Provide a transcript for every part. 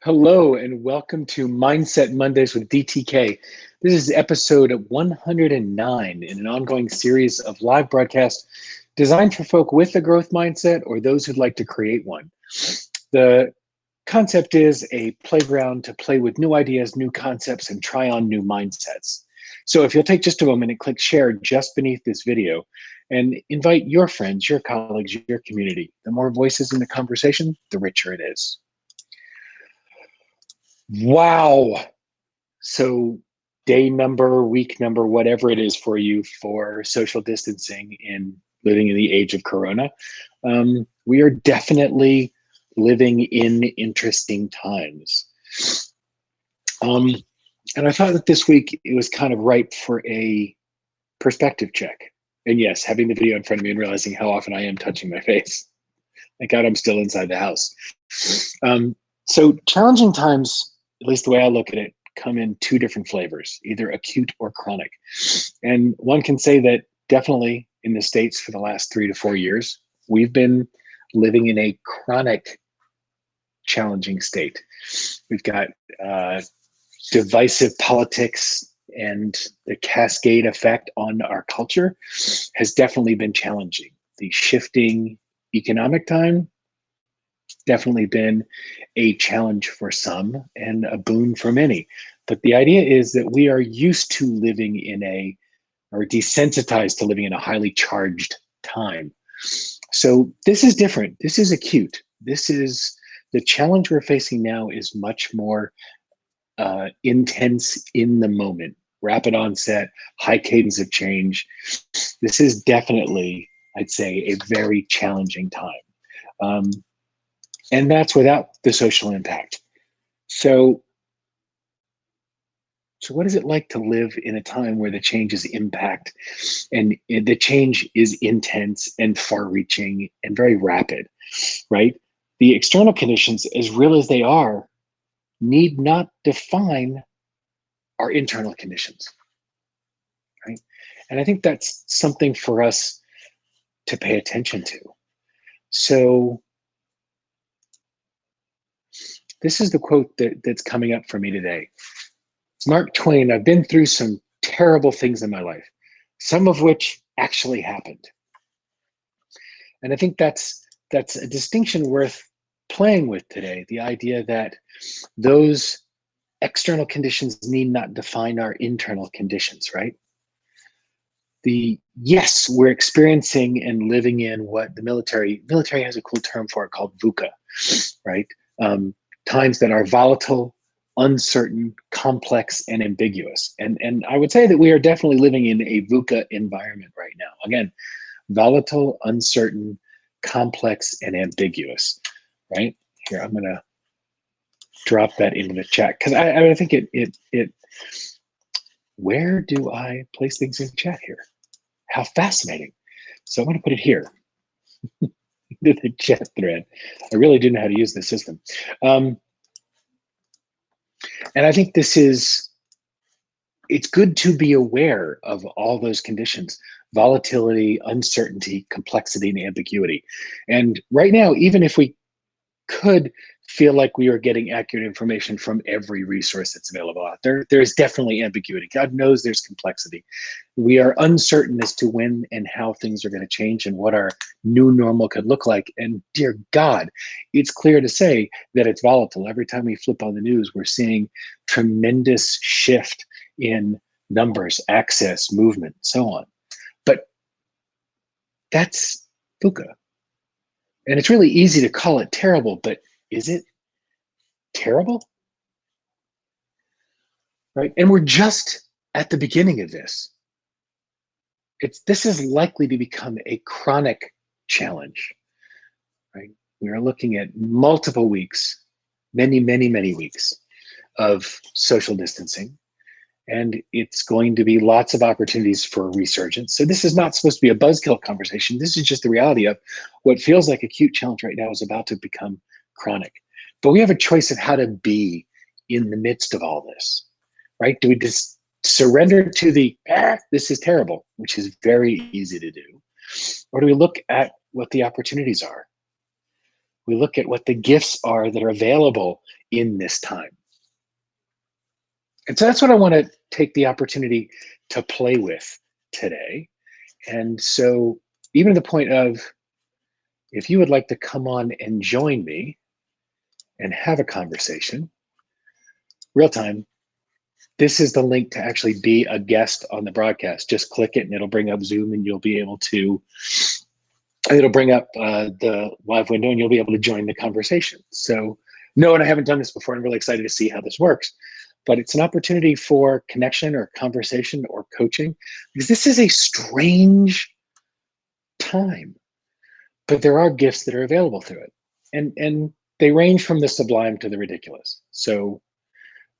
Hello and welcome to Mindset Mondays with DTK. This is episode 109 in an ongoing series of live broadcasts designed for folk with a growth mindset or those who'd like to create one. The concept is a playground to play with new ideas, new concepts, and try on new mindsets. So if you'll take just a moment and click share just beneath this video and invite your friends, your colleagues, your community. The more voices in the conversation, the richer it is. Wow. So day number, week number, whatever it is for you for social distancing and living in the age of Corona, we are definitely living in interesting times. And I thought that this week it was kind of ripe for a perspective check. And yes, having the video in front of me and realizing how often I am touching my face. Thank God I'm still inside the house. So challenging times, at least the way I look at it, come in two different flavors, either acute or chronic. And one can say that definitely in the States for the last 3 to 4 years, we've been living in a chronic challenging state. We've got divisive politics, and the cascade effect on our culture has definitely been challenging. The shifting economic time, definitely been a challenge for some and a boon for many. But the idea is that we are used to living in or desensitized to living in a highly charged time. So this is different. This is acute. The challenge we're facing now is much more intense in the moment, rapid onset, high cadence of change. This is definitely, I'd say, a very challenging time. And that's without the social impact. So what is it like to live in a time where the change is impact and the change is intense and far-reaching and very rapid, right? The external conditions, as real as they are, need not define our internal conditions, right? And I think that's something for us to pay attention to. So this is the quote that's coming up for me today. It's Mark Twain. I've been through some terrible things in my life, some of which actually happened. And I think that's a distinction worth playing with today. The idea that those external conditions need not define our internal conditions, right? Yes, we're experiencing and living in what the military has a cool term for it called VUCA, right? Times that are volatile, uncertain, complex, and ambiguous. And I would say that we are definitely living in a VUCA environment right now. Again, volatile, uncertain, complex, and ambiguous, right? Here, I'm gonna drop that into the chat because I think it where do I place things in chat here? How fascinating. So I'm gonna put it here. The chat thread. I really do know how to use this system. And I think it's good to be aware of all those conditions: volatility, uncertainty, complexity, and ambiguity. And right now, even if we could feel like we are getting accurate information from every resource that's available out there, there's definitely ambiguity. God knows there's complexity. We are uncertain as to when and how things are going to change and what our new normal could look like. And dear God, it's clear to say that it's volatile. Every time we flip on the news, we're seeing tremendous shift in numbers, access, movement, so on. But that's VUCA. And it's really easy to call it terrible, but is it terrible? Right? And we're just at the beginning of this. This is likely to become a chronic challenge, right? We are looking at multiple weeks, many, many, many weeks of social distancing. And it's going to be lots of opportunities for resurgence. So this is not supposed to be a buzzkill conversation. This is just the reality of what feels like acute challenge right now is about to become chronic. But we have a choice of how to be in the midst of all this, right? Do we just surrender to this is terrible, which is very easy to do? Or do we look at what the opportunities are? We look at what the gifts are that are available in this time. And so that's what I want to take the opportunity to play with today. And so, even to the point of, if you would like to come on and join me and have a conversation, real time, this is the link to actually be a guest on the broadcast. Just click it and it'll bring up Zoom, and you'll be able to, it'll bring up the live window, and you'll be able to join the conversation. So, no, and I haven't done this before. I'm really excited to see how this works. But it's an opportunity for connection or conversation or coaching, because this is a strange time, but there are gifts that are available through it. And they range from the sublime to the ridiculous. So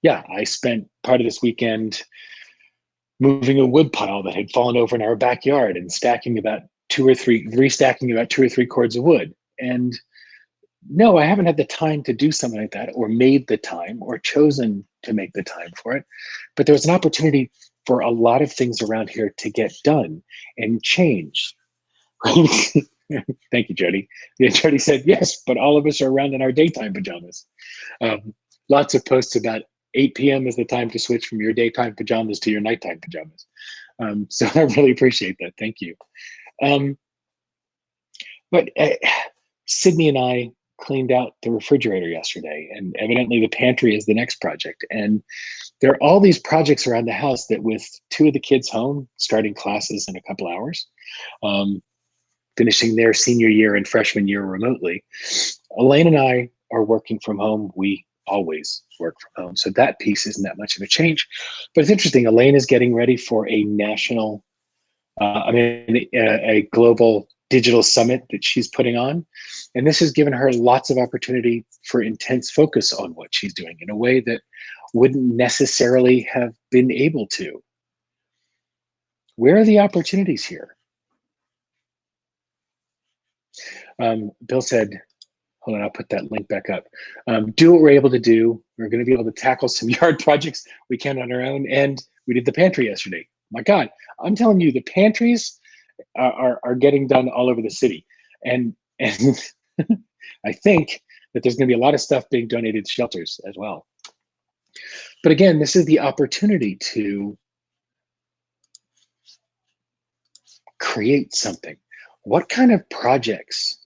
yeah, I spent part of this weekend moving a wood pile that had fallen over in our backyard and stacking about restacking about 2 or 3 cords of wood. And no, I haven't had the time to do something like that, or made the time, or chosen to make the time for it. But there was an opportunity for a lot of things around here to get done and change. Thank you, Jody. Yeah, Jody said, yes, but all of us are around in our daytime pajamas. Lots of posts about 8 p.m. is the time to switch from your daytime pajamas to your nighttime pajamas. So I really appreciate that. Thank you. But Sydney and I cleaned out the refrigerator yesterday, and evidently the pantry is the next project. And there are all these projects around the house that, with 2 of the kids home, starting classes in a couple hours, finishing their senior year and freshman year remotely, Elaine and I are working from home. We always work from home, so that piece isn't that much of a change. But it's interesting. Elaine is getting ready for a national, a global digital summit that she's putting on. And this has given her lots of opportunity for intense focus on what she's doing in a way that wouldn't necessarily have been able to. Where are the opportunities here? Bill said, hold on, I'll put that link back up. Do what we're able to do. We're going to be able to tackle some yard projects we can on our own. And we did the pantry yesterday. My God, I'm telling you, the pantries are getting done all over the city. And I think that there's going to be a lot of stuff being donated to shelters as well. But again, this is the opportunity to create something. What kind of projects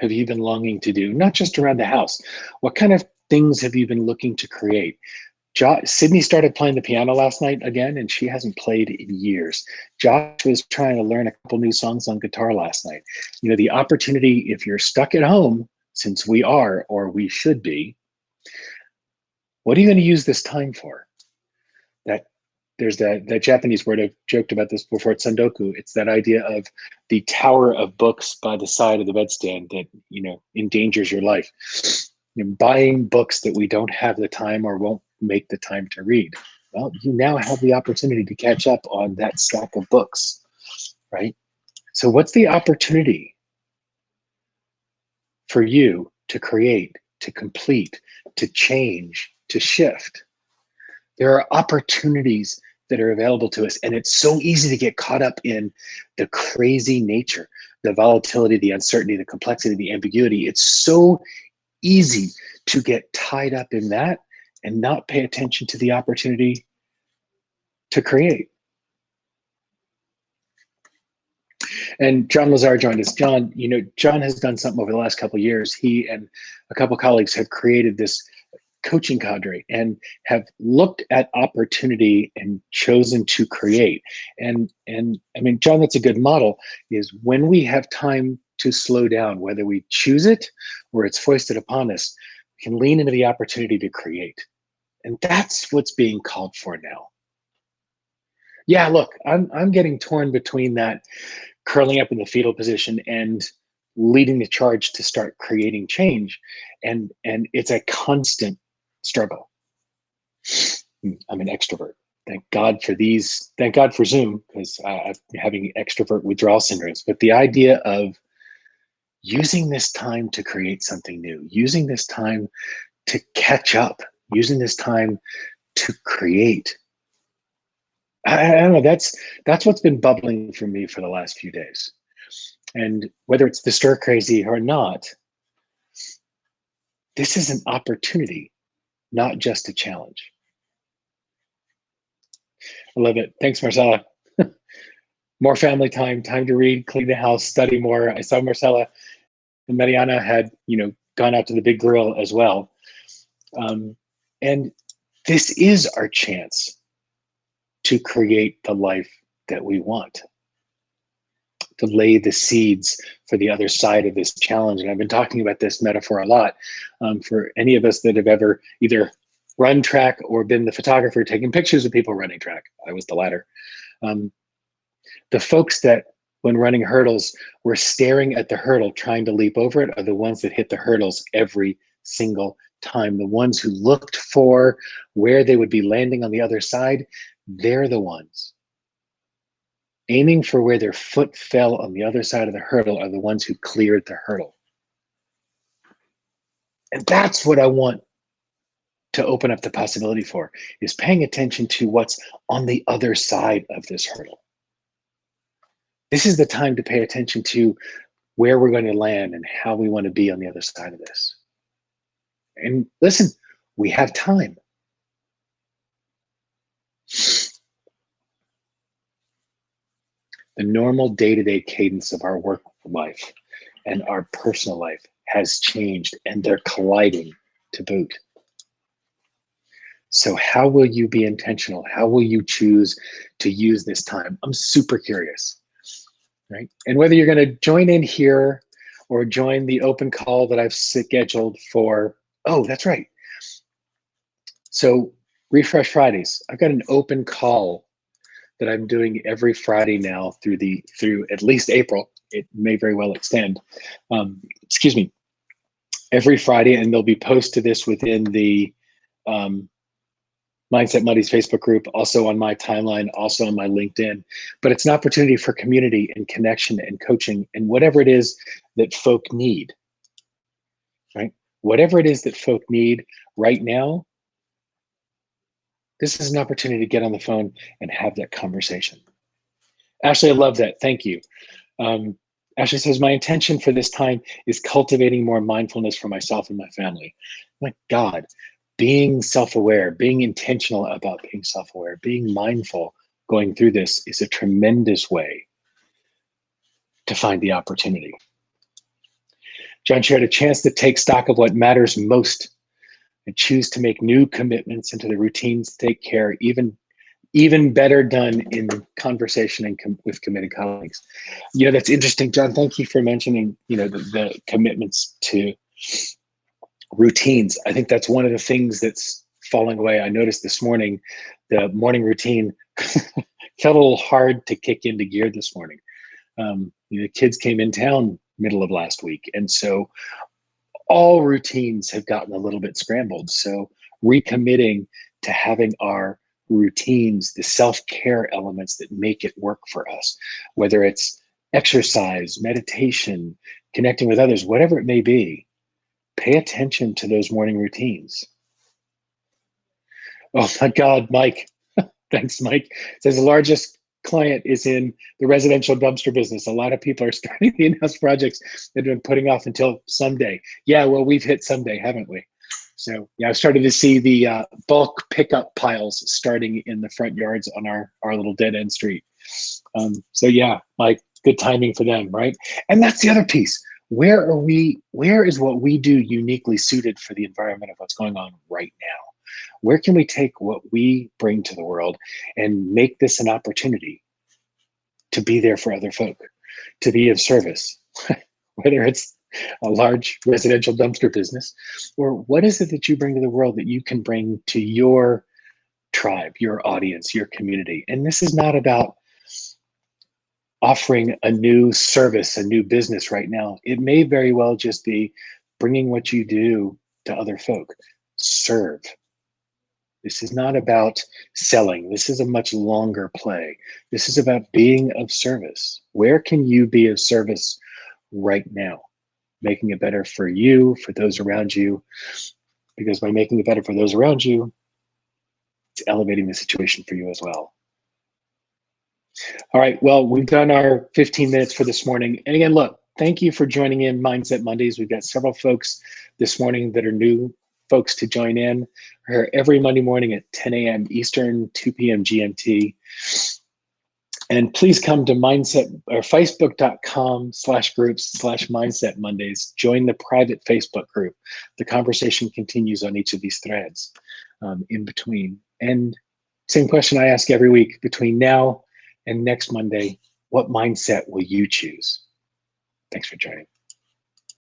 have you been longing to do? Not just around the house. What kind of things have you been looking to create? Sydney started playing the piano last night again, and she hasn't played in years. Josh was trying to learn a couple new songs on guitar last night. You know, the opportunity, if you're stuck at home, since we are, or we should be, what are you going to use this time for? There's that Japanese word, I've joked about this before, it's sandoku. It's that idea of the tower of books by the side of the bedstand that, you know, endangers your life. You know, buying books that we don't have the time or won't make the time to read. Well, you now have the opportunity to catch up on that stack of books, right? So what's the opportunity for you to create, to complete, to change, to shift? There are opportunities that are available to us, and it's so easy to get caught up in the crazy nature, the volatility, the uncertainty, the complexity, the ambiguity. It's so easy to get tied up in that and not pay attention to the opportunity to create. And John Lazar joined us. John, you know, John has done something over the last couple of years. He and a couple of colleagues have created this coaching cadre and have looked at opportunity and chosen to create. And I mean, John, that's a good model, is when we have time to slow down, whether we choose it or it's foisted upon us, we can lean into the opportunity to create. And that's what's being called for now. Yeah, look, I'm getting torn between that curling up in the fetal position and leading the charge to start creating change. And it's a constant struggle. I'm an extrovert. Thank God for these. Thank God for Zoom, because I'm having extrovert withdrawal syndromes. But the idea of using this time to create something new, using this time to catch up, using this time to create. I don't know. That's what's been bubbling for me for the last few days. And whether it's the stir crazy or not, This is an opportunity, not just a challenge. I love it. Thanks, Marcella. More family time, time to read, clean the house, study more. I saw Marcella and Mariana had, gone out to the big grill as well. And this is our chance to create the life that we want, to lay the seeds for the other side of this challenge. And I've been talking about this metaphor a lot. For any of us that have ever either run track or been the photographer taking pictures of people running track, I was the latter. The folks that, when running hurdles, were staring at the hurdle trying to leap over it are the ones that hit the hurdles every single time. The ones who looked for where they would be landing on the other side, they're the ones. Aiming for where their foot fell on the other side of the hurdle are the ones who cleared the hurdle. And that's what I want to open up the possibility for, is paying attention to what's on the other side of this hurdle. This is the time to pay attention to where we're going to land and how we want to be on the other side of this. And listen, we have time. The normal day-to-day cadence of our work life and our personal life has changed, and they're colliding to boot. So how will you be intentional? How will you choose to use this time? I'm super curious, right? And whether you're going to join in here or join the open call that I've scheduled for, oh, that's right. So Refresh Fridays, I've got an open call that I'm doing every Friday now through at least April. It may very well extend. Excuse me. Every Friday, and there'll be posts to this within the Mindset Muddies Facebook group, also on my timeline, also on my LinkedIn. But it's an opportunity for community and connection and coaching and whatever it is that folk need, right? Whatever it is that folk need right now, this is an opportunity to get on the phone and have that conversation. Ashley, I love that. Thank you. Ashley says, my intention for this time is cultivating more mindfulness for myself and my family. My God, being self-aware, being intentional about being self-aware, being mindful going through this is a tremendous way to find the opportunity. John shared a chance to take stock of what matters most and choose to make new commitments into the routines to take care, even better done in conversation and with committed colleagues. That's interesting, John. Thank you for mentioning, the commitments to routines. I think that's one of the things that's falling away. I noticed this morning, the morning routine felt a little hard to kick into gear this morning. The kids came in town middle of last week, and so all routines have gotten a little bit scrambled. So recommitting to having our routines, the self-care elements that make it work for us, whether it's exercise, meditation, connecting with others, whatever it may be, pay attention to those morning routines. Oh my God, Mike. Thanks, Mike. Says the largest client is in the residential dumpster business. A lot of people are starting the in-house projects that have been putting off until someday. Yeah, well, we've hit someday, haven't we? So yeah, I've started to see the bulk pickup piles starting in the front yards on our little dead end street. So yeah, Mike, good timing for them, right? And that's the other piece. Where is what we do uniquely suited for the environment of what's going on right now? Where can we take what we bring to the world and make this an opportunity to be there for other folk, to be of service, whether it's a large residential dumpster business, or what is it that you bring to the world that you can bring to your tribe, your audience, your community? And this is not about offering a new service, a new business right now. It may very well just be bringing what you do to other folk. Serve. This is not about selling. This is a much longer play. This is about being of service. Where can you be of service right now? Making it better for you, for those around you, because by making it better for those around you, it's elevating the situation for you as well. All right, well, we've done our 15 minutes for this morning. And again, look, thank you for joining in Mindset Mondays. We've got several folks this morning that are new folks to join in. We're here every Monday morning at 10 a.m. Eastern, 2 p.m. GMT. And please come to mindset or facebook.com/groups/mindset Mondays. Join the private Facebook group. The conversation continues on each of these threads in between. And same question I ask every week: between now and next Monday, what mindset will you choose? Thanks for joining.